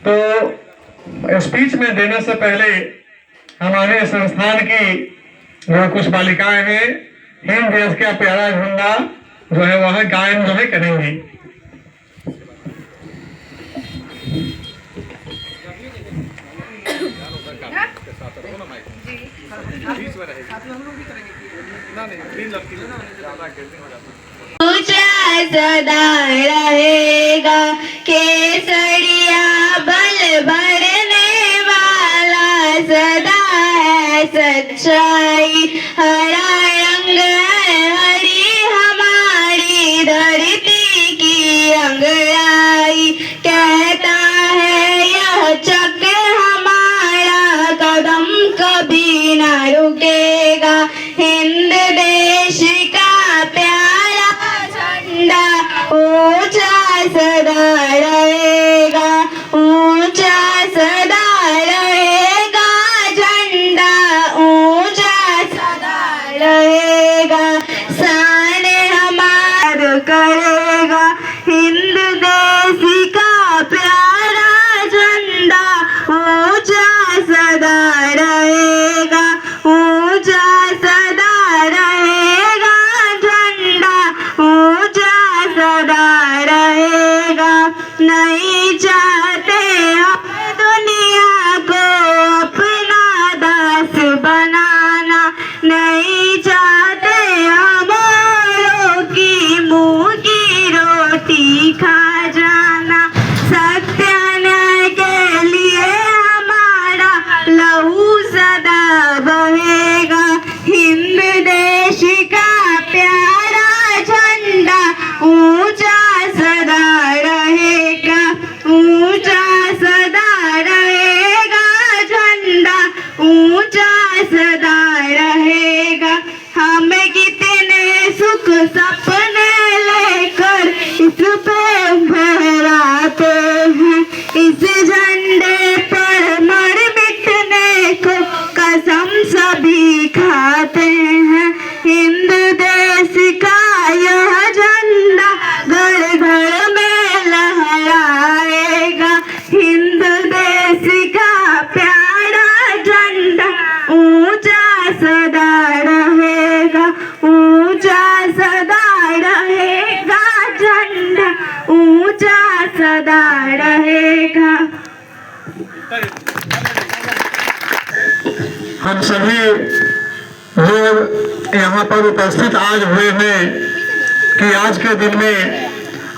तो स्पीच में देने से पहले हमारे संस्थान की जो कुछ बालिकाएं हैं हिंद देश का प्यारा झंडा जो है वह गायन जो है करेंगी। ऊंचा सदा रहेगा केसरिया बल भरने वाला, सदा है सच्चाई हरा रंग है हरी हमारी धरती की अंगड़ाई। कहता है यह चक्र हमारा कदम कभी ना रुकेगा, हिंद देश का प्यारा झंडा ऊंचा सदा रहेगा, ऊंचा सदा रहेगा झंडा ऊंचा सदा रहेगा। शान हमारा करेगा हिंद देश का प्यारा झंडा ऊंचा सदा रहेगा, ऊंचा सदा रहेगा झंडा ऊंचा सदा रहेगा। नहीं चाहते हम दुनिया को अपना दास बनाना, नहीं चाहते हम औरों की मुंह की रोटी खा जाना। सत्य न्याय के लिए हमारा लहू सदा बहेगा, हिंद देश का प्यारा झंडा ऊंचा सदा रहेगा, ऊंचा सदा रहेगा झंडा ऊंचा सदा रहेगा। हम कितने सुख सपने लेकर इस पे फहराते हैं, इस झंडे पर मर मिटने को कसम सभी खाते हैं। हिंद देश का यह झंडा घर घर में लहराएगा, हिंद देश का प्यारा झंडा ऊंचा सदा रहेगा, ऊंचा सदा रहेगा झंडा ऊंचा सदा रहेगा। हम सभी लोग यहाँ पर उपस्थित आज हुए हैं कि आज के दिन में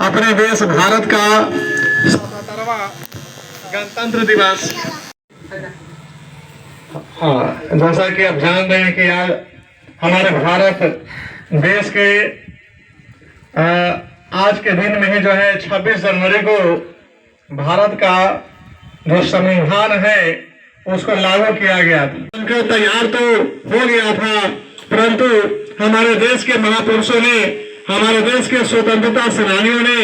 अपने देश भारत का 77वां गणतंत्र दिवस, हाँ जैसा कि आप जान रहे हैं कि आज हमारे भारत देश के आज के दिन में ही जो है 26 जनवरी को भारत का जो संविधान है उसको लागू किया गया था। उनका तैयार तो हो गया था, परंतु हमारे देश के महापुरुषों ने, हमारे देश के स्वतंत्रता सेनानियों ने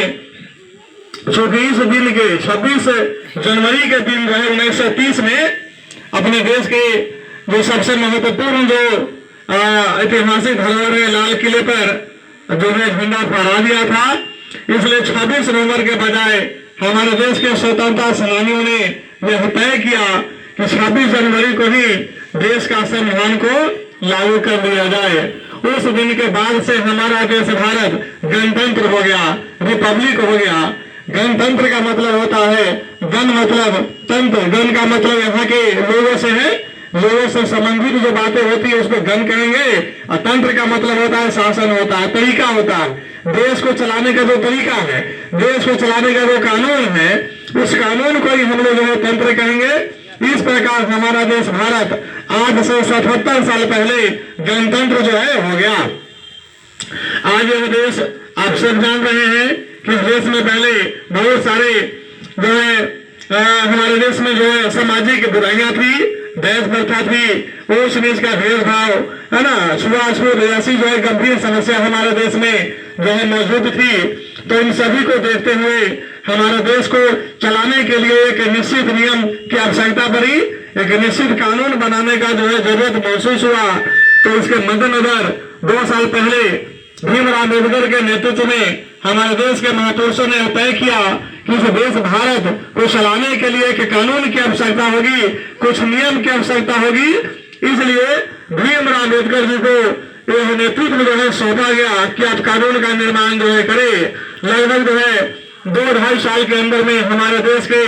26 दिन के 26 जनवरी के दिन जो है 1930 में अपने देश के जो सबसे महत्वपूर्ण जो ऐतिहासिक धरोहर है लाल किले पर जो है झंडा फहरा दिया था। इसलिए 26 नवंबर के बजाय हमारे देश के स्वतंत्रता सेनानियों ने यह तय किया कि 26 जनवरी को ही देश का संविधान को लागू कर दिया जाए। उस दिन के बाद से हमारा देश भारत गणतंत्र हो गया, रिपब्लिक हो गया। गणतंत्र का मतलब होता है, गण मतलब तंत्र, गण का मतलब यहाँ के लोगों से है, लोगों से संबंधित जो बातें होती है उसको गण कहेंगे। और तंत्र का मतलब होता है शासन होता है, तरीका होता है, देश को चलाने का जो तरीका है, देश को चलाने का जो कानून है, उस कानून को ही हम लोग जो है तंत्र कहेंगे। इस प्रकार हमारा देश भारत आज से 77 साल पहले गणतंत्र जो है हो गया। आज यह देश आप सब जान रहे हैं कि देश में पहले बहुत सारे जो है हमारे देश में जो है सामाजिक बुराइयां थी, देश प्रथा थी, ऊंच नीच का भेदभाव है ना, छुआछूत ऐसी जो है गंभीर समस्या हमारे देश में जो है मौजूद थी। तो इन सभी को देखते हुए हमारे देश को चलाने के लिए एक निश्चित नियम की आवश्यकता पड़ी, एक निश्चित कानून बनाने का जो है जरूरत महसूस हुआ। तो इसके मद्देनजर 2 साल पहले भीमराव अम्बेडकर के नेतृत्व में हमारे देश के महापुरुषों ने तय किया कि इस देश भारत को चलाने के लिए एक कानून की आवश्यकता होगी, कुछ नियम की आवश्यकता होगी। इसलिए भीमराव अम्बेडकर जी को यह नेतृत्व जो है सौंपा गया कि आप कानून का निर्माण जो है करें। लगभग जो है 2-2.5 साल के अंदर में हमारे देश के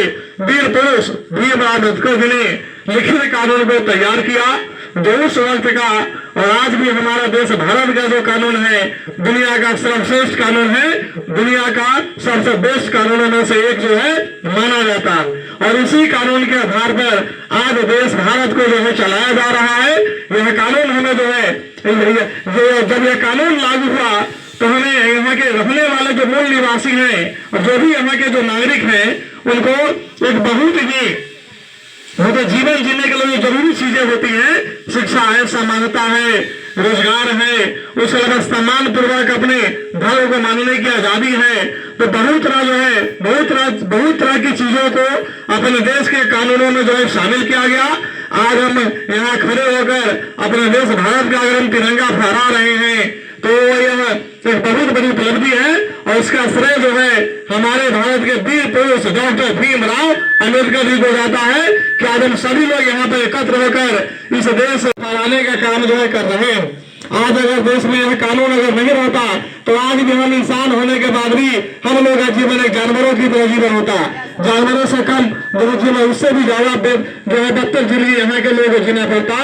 वीर पुरुष भीमराव अम्बेडकर जी ने लिखित कानून को तैयार किया, जो उस वक्त का और आज भी हमारा देश भारत का जो कानून है दुनिया का सर्वश्रेष्ठ कानून है, दुनिया का सबसे बेस्ट कानूनों में से एक जो है माना जाता है। और इसी कानून के आधार पर आज देश भारत को जो है चलाया जा रहा है। यह कानून हमें जो है जब यह कानून लागू हुआ तो हमें यहाँ के रहने वाले जो मूल निवासी हैं और जो भी यहाँ के जो नागरिक हैं उनको एक बहुत ही मतलब जीवन जीने के लिए जरूरी चीजें होती हैं, शिक्षा है, समानता है, रोजगार है, उसके अलावा सम्मान पूर्वक अपने धर्म को मानने की आजादी है। तो बहुत तरह जो है बहुत तरह की चीजों को अपने देश के कानूनों में जो है शामिल किया गया। आज हम यहाँ खड़े होकर अपने देश भारत का अगर हम तिरंगा फहरा रहे हैं तो यह एक बहुत बड़ी उपलब्धि है। और इसका श्रेय जो है हमारे भारत के वीर पुरुष डॉक्टर भीमराव अम्बेडकर जी को जाता है कि आज हम सभी लोग यहाँ पर एकत्र होकर इस देश को फहराने का काम जो है कर रहे हैं। आज अगर देश में यह कानून अगर नहीं रहता तो आज भी हम इंसान होने के बाद भी हम लोग का जीवन एक जानवरों की तरह जीवन होता, जानवरों से कम जो जीवन, उससे भी ज्यादा जो है बदतर जिंदगी यहाँ के लोगों को जीना पड़ता।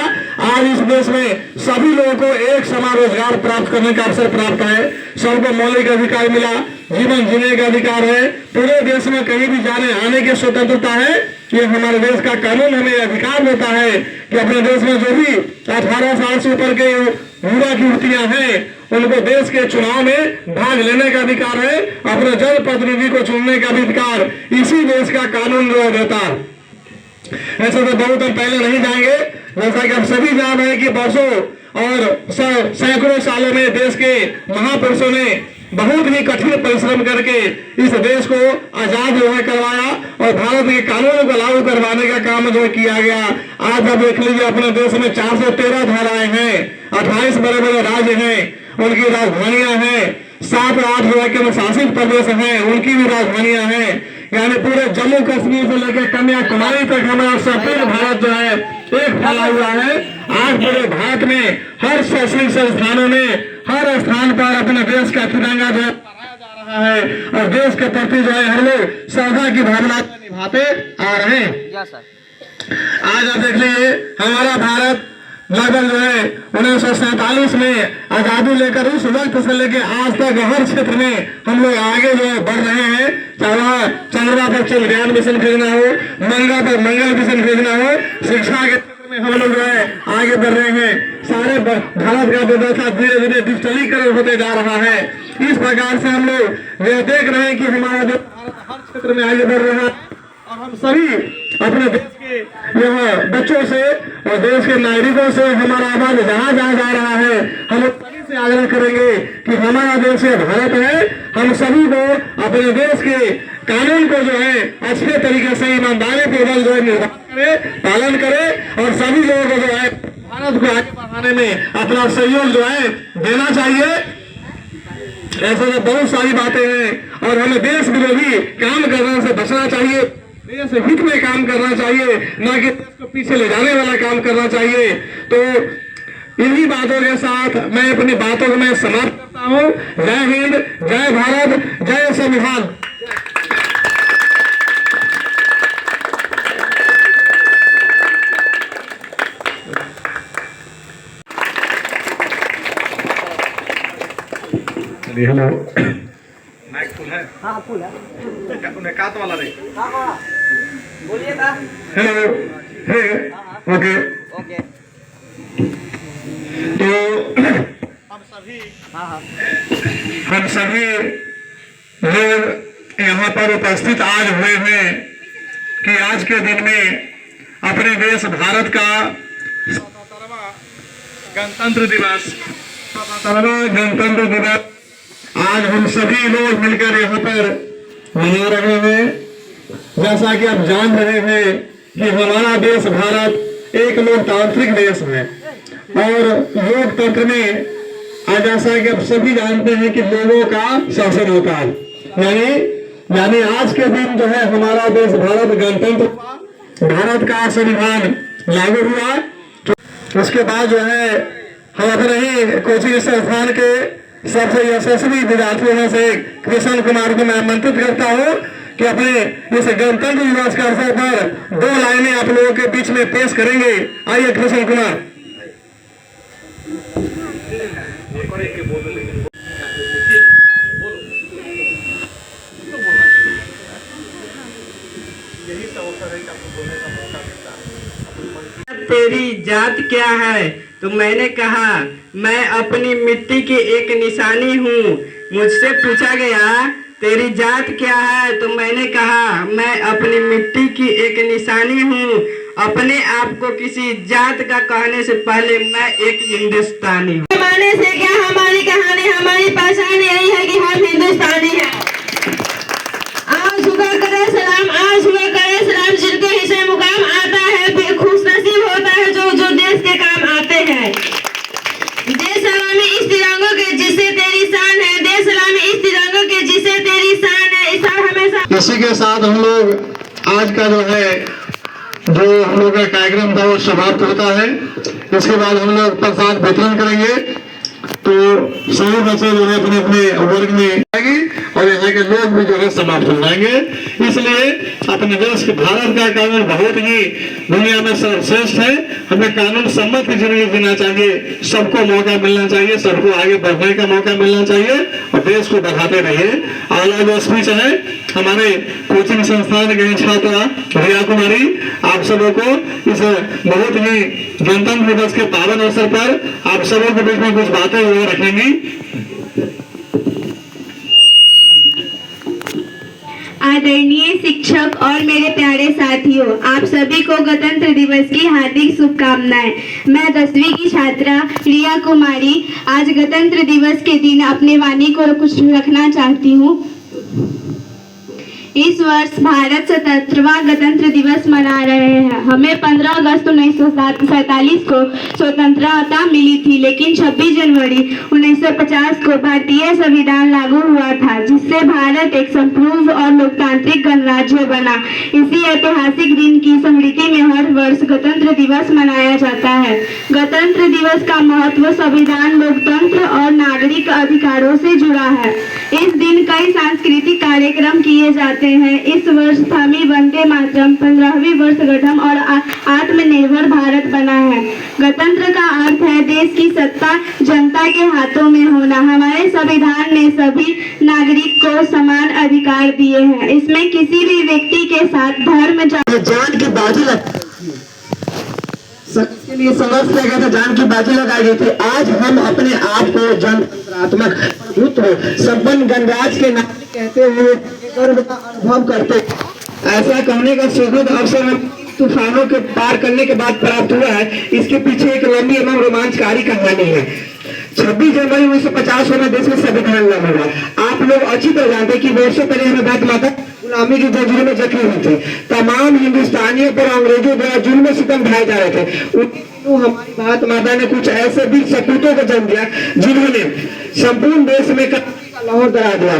आज इस देश में सभी लोगों को एक समान रोजगार प्राप्त करने का अवसर प्राप्त है, सबको मौलिक अधिकार मिला, जीवन जीने का अधिकार है, पूरे देश में कहीं भी जाने आने की स्वतंत्रता है। ये हमारे देश का कानून हमें अधिकार देता है कि अपने देश में जो भी 18 साल से ऊपर के युवा युवतियां हैं उनको देश के चुनाव में भाग लेने का अधिकार है, अपने जनप्रतिनिधि को चुनने का भी अधिकार इसी देश का कानून जो देता है। ऐसे तो बहुत हम पहले नहीं जाएंगे, जैसा कि हम सभी जान रहे हैं कि वर्षों और सैकड़ों सालों में देश के महापुरुषों ने बहुत ही कठिन परिश्रम करके इस देश को आजाद जो है करवाया और भारत के कानूनों को लागू करवाने का काम जो है किया गया। आज आप देख लीजिए अपने देश में 413 धाराएं हैं, 28 बड़े बड़े राज्य हैं, उनकी राजधानियां हैं, 7-8 जो है केंद्र शासित प्रदेश हैं, उनकी भी राजधानियां हैं। यानी पूरे जम्मू कश्मीर से लेकर कन्याकुमारी तक हमारा संपूर्ण भारत जो है एक फैला हुआ है। आज पूरे भारत में हर शैक्षणिक संस्थानों में हर स्थान पर अपने देश का तिरंगा जो है फहराया जा रहा है और देश के प्रति जो है हम लोग श्रद्धा की भावना को निभाते आ रहे हैं। आज आप देख लीजिए हमारा भारत लगभग जो है 1947 में आजादी लेकर उस वक्त से लेकर आज तक हर क्षेत्र में हम लोग आगे जो है बढ़ रहे हैं। चाहे चंद्रमा पर चंद्रयान मिशन भेजना हो, मंगल पर मंगल मिशन भेजना हो, शिक्षा के क्षेत्र में हम लोग जो है आगे बढ़ रहे हैं। सारे भारत का व्यवस्था धीरे धीरे डिजिटलीकरण होते जा रहा है। इस प्रकार से हम लोग देख रहे हैं कि हमारा जो भारत हर क्षेत्र में आगे बढ़ रहा है। और हम सभी अपने देश के यह बच्चों से और देश के नागरिकों से हमारा आवाज जहाँ जहाँ जा रहा है, हम सभी से आग्रह करेंगे कि हमारा देश भारत है। हम सभी को अपने देश के कानून को जो है अच्छे तरीके से ईमानदारी पूर्वक जो है निर्वाह करे, पालन करे और सभी लोगों को जो है भारत को आगे बढ़ाने में अपना सहयोग जो है देना चाहिए। ऐसे तो बहुत सारी बातें हैं और हमें देश विरोधी काम करने से बचना चाहिए, देश हित में काम करना चाहिए, न कि देश को पीछे ले जाने वाला काम करना चाहिए। तो इन्हीं बातों के साथ मैं अपनी बातों को मैं समाप्त करता हूँ। जय हिंद, जय भारत, जय संविधान। हेलो, माइक फुल है? हाँ फुल है। उन्हें कात वाला नहीं। हाँ हाँ बोलिए ना। हेलो, हे, ओके। ओके। तो हम सभी हाँ लोग यहाँ पर उपस्थित आज हुए हैं कि आज के दिन में अपने देश भारत का 77वां गणतंत्र दिवस आज हम सभी लोग मिलकर यहाँ पर मना रहे हैं। जैसा कि आप जान रहे हैं कि हमारा देश भारत एक लोकतांत्रिक देश है और लोकतंत्र में जैसा कि आप सभी जानते हैं कि लोगों का शासन होता है। यानी आज के दिन जो है हमारा देश भारत गणतंत्र, भारत का संविधान लागू हुआ। उसके बाद जो है हम अपने ही कोचिंग संस्थान के सबसे यशस्वी विद्यार्थियों में से कृष्ण कुमार को मैं आमंत्रित करता हूँ कि अपने इस गणतंत्र दिवस के अवसर पर 2 लाइनें आप लोगों के बीच में पेश करेंगे। आइए कृष्ण कुमार। तेरी जात क्या है? तो मैंने कहा मैं अपनी मिट्टी की एक निशानी हूँ। मुझसे पूछा गया तेरी जात क्या है? तो मैंने कहा मैं अपनी मिट्टी की एक निशानी हूँ। अपने आप को किसी जात का कहने से पहले मैं एक हिंदुस्तानी हूँ। जमाने से क्या हमारी कहानी, हमारी पहचान यही है कि हम हिंदुस्तानी हैं। आज हुआ करे सलाम, आज हुआ करे सलाम जिनको हिस्से मुकाम आता है, खुश नसीब होता है जो जो देश के काम आते हैं। देश सलामी इस तिरंगों के जिसे तेरी शान है, देश सलामी इस तिरंगों के जिसे तेरी शान है। इस हमेशा इसी के साथ हम लोग आज का जो हम लोग का कार्यक्रम था वो समाप्त होता है। इसके बाद हम लोग प्रसाद वितरण करेंगे। तो सभी बच्चे जो है अपने अपने वर्ग में आएंगे और यहाँ के लोग भी जो है समाप्त हो जाएंगे। इसलिए अपने देश के भारत का कानून बहुत ही दुनिया में सर्वश्रेष्ठ है। हमें कानून सम्मत जिंदगी जीना चाहिए, सबको मौका मिलना चाहिए, सबको आगे बढ़ने का मौका मिलना चाहिए और देश को बढ़ाते रहिए। अगला जो स्पीच है हमारे कोचिंग संस्थान के छात्रा रिया कुमारी आप सबों को इस बहुत ही गणतंत्र दिवस के पावन अवसर पर आप सबों के बीच में कुछ बातें रखेंगी। आदरणीय शिक्षक और मेरे प्यारे साथियों, आप सभी को गणतंत्र दिवस की हार्दिक शुभकामनाएं। मैं 10वीं की छात्रा रिया कुमारी आज गणतंत्र दिवस के दिन अपने वाणी को कुछ रखना चाहती हूँ। इस वर्ष भारत 77वां गणतंत्र दिवस मना रहे हैं। हमें 15 अगस्त 1947 को स्वतंत्रता मिली थी, लेकिन 26 जनवरी 1950 को भारतीय संविधान लागू हुआ था, जिससे भारत एक संप्रभु और लोकतांत्रिक गणराज्य बना। इसी ऐतिहासिक दिन की स्मृति में हर वर्ष गणतंत्र दिवस मनाया जाता है। गणतंत्र दिवस का महत्व संविधान, लोकतंत्र और नागरिक अधिकारों से जुड़ा है। इस दिन कई सांस्कृतिक कार्यक्रम किए जाते हैं। इस वर्ष थामी वंदे मातरम 15वीं वर्षगांठ और आत्मनिर्भर भारत बना है। गणतंत्र का अर्थ है देश की सत्ता जनता के हाथों में होना। हमारे संविधान ने सभी नागरिक को समान अधिकार दिए हैं। इसमें किसी भी व्यक्ति के साथ धर्म, जान की बाजी इसके लिए संघर्ष किया गया था, जान की बाजी लगाई गई थी। आज हम अपने आप को जनतंत्रात्मक प्रभुत्व संपन्न गणराज्य के नागरिक कहते हुए गर्व का अनुभव करते हैं। ऐसा कहने का सुखद अवसर हम तूफानों के पार करने के बाद प्राप्त हुआ है। इसके पीछे एक लंबी एवं रोमांचकारी कहानी है। 26 जनवरी 1950 में देश में संविधान लागू हुआ। आप लोग अच्छी तरह जानते हैं कि वर्षों पहले हमें भारत माता गुलामी की जंजीरों में जकड़े हुए थे। तमाम हिंदुस्तानियों पर अंग्रेजों द्वारा जुल्म सितम ढाए जा रहे थे। उन दिनों हमारी भारत माता ने कुछ ऐसे वीर सपूतों को जन्म दिया जिन्होंने संपूर्ण देश में क्रांति का लाहौर दरा दिया।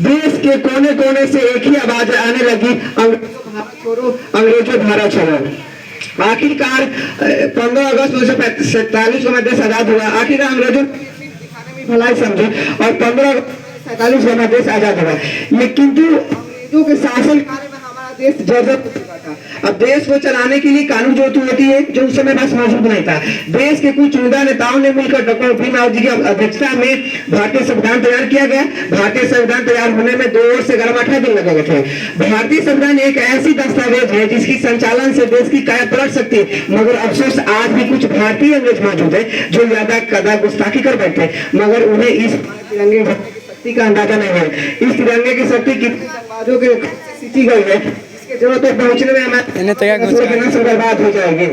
देश के कोने कोने से एक ही आवाज आने लगी, अंग्रेजों भारत छोड़ो, अंग्रेजों भारत छोड़ो। आखिरकार 15 अगस्त 1947 को हमारा देश आजाद हुआ। आखिरकार अंग्रेजों दिखाने में भलाई समझे और 15 अगस्त 1947 को हमारा देश आजाद हुआ। लेकिन अंग्रेजों के शासन काल में हमारा देश जर्जर हो चुका था। अब देश को चलाने के लिए कानून जो होती है जो उस समय बस मौजूद नहीं था। देश के कुछ चुनिंदा नेताओं ने मिलकर डॉक्टर भीमराव जी की अध्यक्षता में भारतीय संविधान तैयार किया गया। भारतीय संविधान तैयार होने में 2 से 18 दिन लगे थे। भारतीय संविधान एक ऐसी दस्तावेज है जिसकी संचालन से देश की काया पलट सकती है। मगर अफसोस आज भी कुछ भारतीय अंग्रेज मौजूद है जो ज्यादा कदा गुस्ताखी कर बैठे, मगर उन्हें इस तिरंगे की शक्ति का अंदाजा नहीं है। इस तिरंगे की शक्ति कितने समाजों के सींची गई है जिसके जरूरत तक पहुंचने में हमारे बर्बाद हो जाएगी।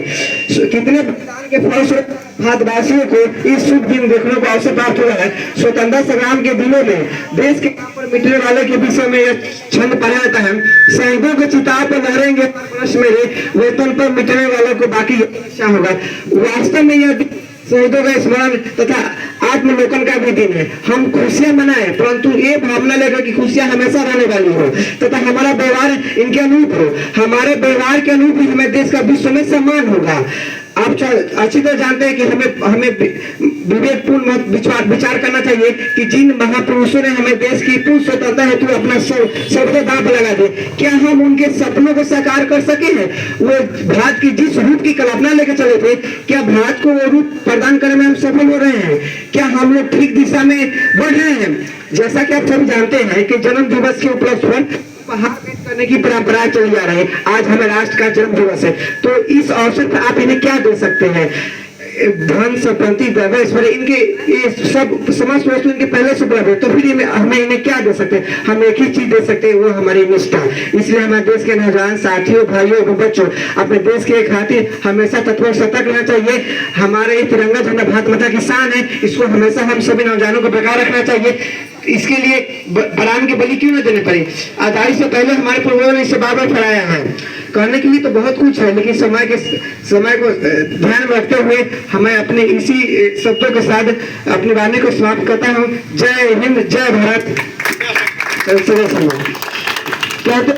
कितने बलिदान के फलस्वरूप भारतवासियों को इस शुभ दिन देखने को अवसर प्राप्त हुआ है। स्वतंत्रता संग्राम के दिनों में देश के नाम पर मिटने वाले के विषय में यह छंद पढ़ा जाता है। शहीदों के चिताओं पर लहरेंगे वर्ष मेरे, वेतन पर मिटने वालों को बाकी क्या होगा। वास्तव में यह शहीदों का स्मरण तथा आत्मलोकन का भी दिन है। हम खुशियां मनाएं, परंतु ये भावना लेकर कि खुशियां हमेशा रहने वाली हो तथा हमारा व्यवहार इनके अनुरूप हो। हमारे व्यवहार के अनुरूप ही हमें देश का विश्व में सम्मान होगा। आप अच्छी तरह जानते हैं कि हमें विवेकपूर्ण विचार करना चाहिए कि जिन महापुरुषों ने हमें देश की पूर्ण स्वतंत्रता हेतु अपना सर्वदा दांव लगा दे, क्या हम उनके सपनों को साकार कर सके हैं। वो भारत की जिस रूप की कल्पना लेकर चले थे, क्या भारत को वो रूप प्रदान करने में हम सफल हो रहे हैं। क्या हम लोग ठीक दिशा में बढ़ रहे हैं। जैसा कि आप सभी जानते हैं कि जन्म दिवस के उपलक्ष्य पर उपहार भेंट करने की परंपरा चली आ रही है। आज हमें राष्ट्र का जन्म दिवस है, तो इस अवसर पर आप इन्हें क्या दे सकते हैं। धन संपत्ति दवेश्वर इनके ये सब समस्त वस्तु इनके पहले से उपलब्ध है, तो फिर हमें इन्हें क्या दे सकते हैं। हम एक ही चीज दे सकते हैं, वो हमारी निष्ठा। इसलिए हमारे देश के नौजवान साथियों, भाइयों एवं बच्चों, अपने देश के खातिर हमेशा तत्पर सतर्क रहना चाहिए। हमारे ये तिरंगा झंडा भारत माता की शान है, इसको हमेशा हम सभी नौजवानों को बरकरार रखना चाहिए। इसके लिए प्राण की बलि क्यों न देने पड़े। आजादी से पहले हमारे पूर्वजों ने इसे बार-बार फहराया है। कहने के लिए तो बहुत कुछ है, लेकिन समय को ध्यान में रखते हुए हमें अपने इसी शब्दों के साथ अपनी वाणी को समाप्त करता हूँ। जय हिंद, जय भारत। कहते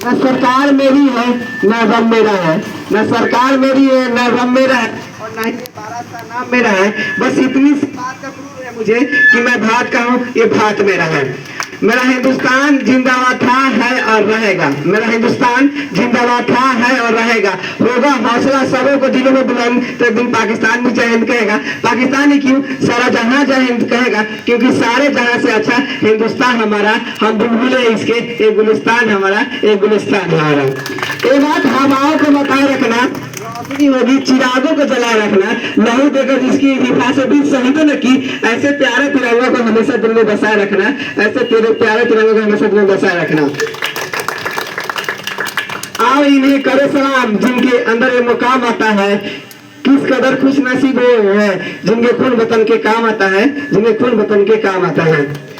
न सरकार मेरी है न गम मेरा है, न सरकार मेरी है न गम मेरा है और न ही भारत का नाम मेरा है। बस इतनी सी बात का प्रूफ है मुझे कि मैं भारत का हूँ, ये भारत मेरा है। मेरा हिंदुस्तान जिंदाबाद था, है और रहेगा। मेरा हिंदुस्तान जिंदाबाद था, है और रहेगा। होगा हौसला सबों को दिलों में बुलंद, तो एक दिन पाकिस्तान भी जय हिंद कहेगा। पाकिस्तान ही क्यों, सारा जहां जय हिंद कहेगा, क्योंकि सारे जहां से अच्छा हिंदुस्तान हमारा। हम बुलबुले इसके, एक गुलिस्तान हमारा, एक गुलिस्तान हमारा। ये बात हवाओं को बताए रखना, रोशनी होगी चिरागों को जलाए रखना, लहू देकर जिसकी हिफाजत शहीदों ने की। ऐसे प्यारे तिरंगा को हमेशा दिल में बसाए रखना, ऐसे तेरे प्यारे तिरंगा को हमेशा दिल में बसाए रखना। आओ इन्हें करो सलाम जिनके अंदर ये मुकाम आता है। किस कदर खुश नसीब वो है जिनके खून वतन के काम आता है, जिनके खून वतन के काम आता है।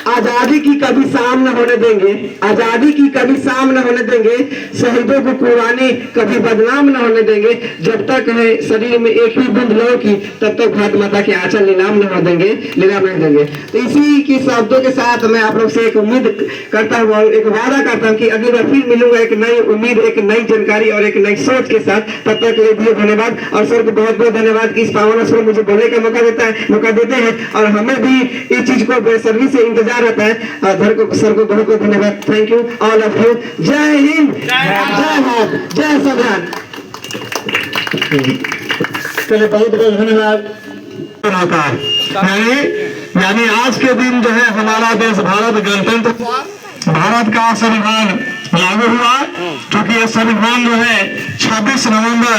आजादी की कभी शाम न होने देंगे, आजादी की कभी शाम न होने देंगे। शहीदों को कुर्बानी कभी बदनाम न होने देंगे। जब तक है शरीर में एक ही बूंद लहू की, तब तक भारत माता के आंचल नीलाम न हो देंगे, नीलाम नहीं देंगे। तो इसी के शब्दों के साथ मैं आप लोग से एक उम्मीद करता हूँ और एक वादा करता हूँ कि अगली बार फिर मिलूंगा एक नई उम्मीद, एक नई जानकारी और एक नई सोच के साथ। तब तक के लिए धन्यवाद और सर को बहुत बहुत धन्यवाद कि इस पावन अवसर मुझे बोलने का मौका देते हैं और हमें भी इस चीज को बेसब्री से इंतजार रहता है। सर को बहुत बहुत धन्यवाद। Thank you all of you. जय हिंद, जय भारत, जय संविधान। चलिए बहुत बहुत धन्यवाद। यानी आज के दिन जो है हमारा देश भारत गणतंत्र, भारत का संविधान लागू हुआ। क्योंकि यह संविधान जो है 26 नवंबर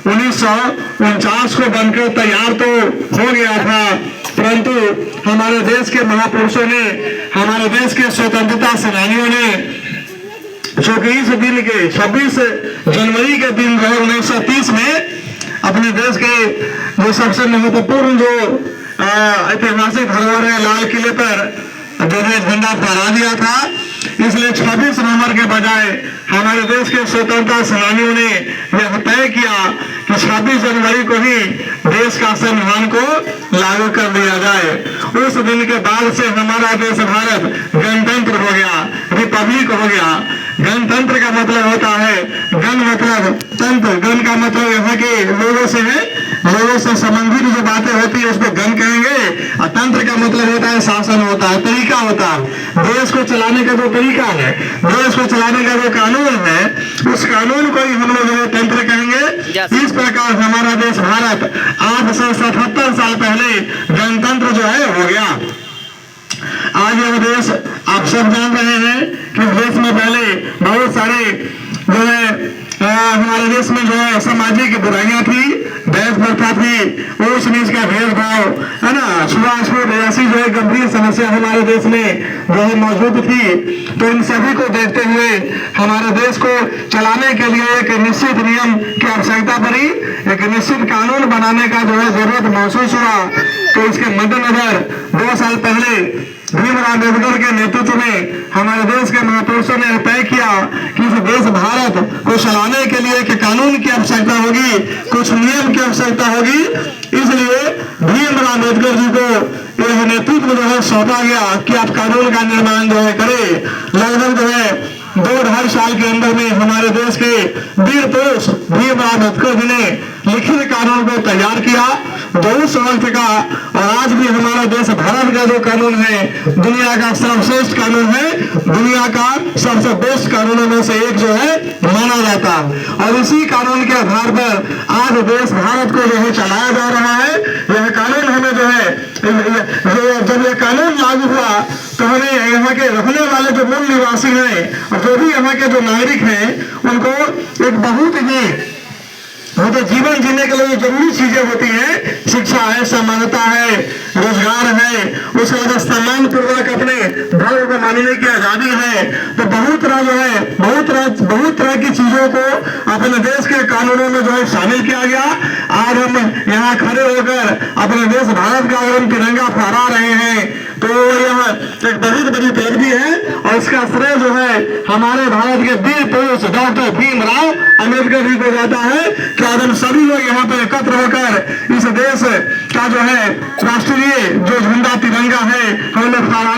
1949 को बनकर तैयार तो हो गया था, परंतु हमारे देश के महापुरुषों ने, हमारे देश के स्वतंत्रता सेनानियों ने जो कि इस दिन के 26 जनवरी के दिन 1930 में अपने देश के जो सबसे महत्वपूर्ण जो ऐतिहासिक धरोहर है लाल किले पर जो है झंडा फहरा दिया था। इसलिए 26 नवंबर के बजाय हमारे देश के स्वतंत्रता सेनानियों ने यह तय किया कि 26 जनवरी को ही देश का संविधान को लागू कर दिया जाए। उस दिन के बाद से हमारा देश भारत गणतंत्र हो गया, रिपब्लिक हो गया। गणतंत्र का मतलब होता है, गण मतलब तंत्र, गण का मतलब यहाँ के लोगों से है, लोगों से संबंधित जो बातें होती है उसको गण कहेंगे। और तंत्र का मतलब होता है शासन होता है, तरीका होता है, देश को चलाने का जो तरीका है, देश को चलाने का जो कानून है, उस कानून को ही हम लोग जो तंत्र कहेंगे। इस प्रकार हमारा देश भारत आज से 77 साल पहले गणतंत्र जो है हो गया। आज यह देश आप सब जान रहे हैं कि देश में पहले बहुत सारे जो है हमारे देश में जो है सामाजिक बुराइयां थी, दहेज प्रथा थी, ऊंच नीच का भेदभाव है ना, छुआछूत ऐसी जो है गंभीर समस्या हमारे देश में जो है मौजूद थी। तो इन सभी को देखते हुए हमारे देश को चलाने के लिए एक निश्चित नियम की आवश्यकता पड़ी, एक निश्चित कानून बनाने का जो है जरूरत महसूस हुआ। तो इसके मद्देनजर 2 साल पहले भीमराव अम्बेडकर के नेतृत्व में हमारे देश के महापुरुषों ने तय किया कि इस देश भारत को चलाने के लिए एक कानून की आवश्यकता होगी, कुछ नियम की आवश्यकता होगी। इसलिए भीमराव अम्बेडकर जी को यह नेतृत्व जो है सौंपा गया कि आप कानून का निर्माण जो है करें। लगभग जो है 2-2.5 साल के अंदर में हमारे देश के वीर पुरुष भीमराव अम्बेडकर जी ने लिखित कानून को तैयार किया जो उस वक्त का और आज भी हमारा देश भारत का जो कानून है दुनिया का सर्वश्रेष्ठ कानून है, दुनिया का सबसे बेस्ट कानूनों में से एक जो है माना जाता है। और इसी कानून के आधार पर आज देश भारत को जो है चलाया जा रहा है। यह कानून हमें जो है जब यह कानून लागू हुआ तो हमें यहाँ के रहने वाले जो मूल निवासी हैं और जो भी यहाँ के जो नागरिक हैं उनको एक बहुत ही तो जीवन जीने के लिए जरूरी चीजें होती हैं, शिक्षा है, समानता है, रोजगार है, उसके बाद सम्मान पूर्वक अपने धर्म को मानने की आजादी है। तो बहुत तरह जो है बहुत तरह की चीजों को अपने देश के कानूनों में जो है शामिल किया गया। आज हम यहाँ खड़े होकर अपने देश भारत का अगर हम तिरंगा फहरा रहे हैं तो यह एक बहुत बड़ी उपलब्धि है और इसका श्रेय जो है हमारे भारत के वीर पुरुष डॉक्टर भीमराव अम्बेडकर जी को जाता है कि आज हम सभी लोग यहाँ पर एकत्र होकर इस देश का जो है राष्ट्रीय जो झंडा तिरंगा है हमने फहरा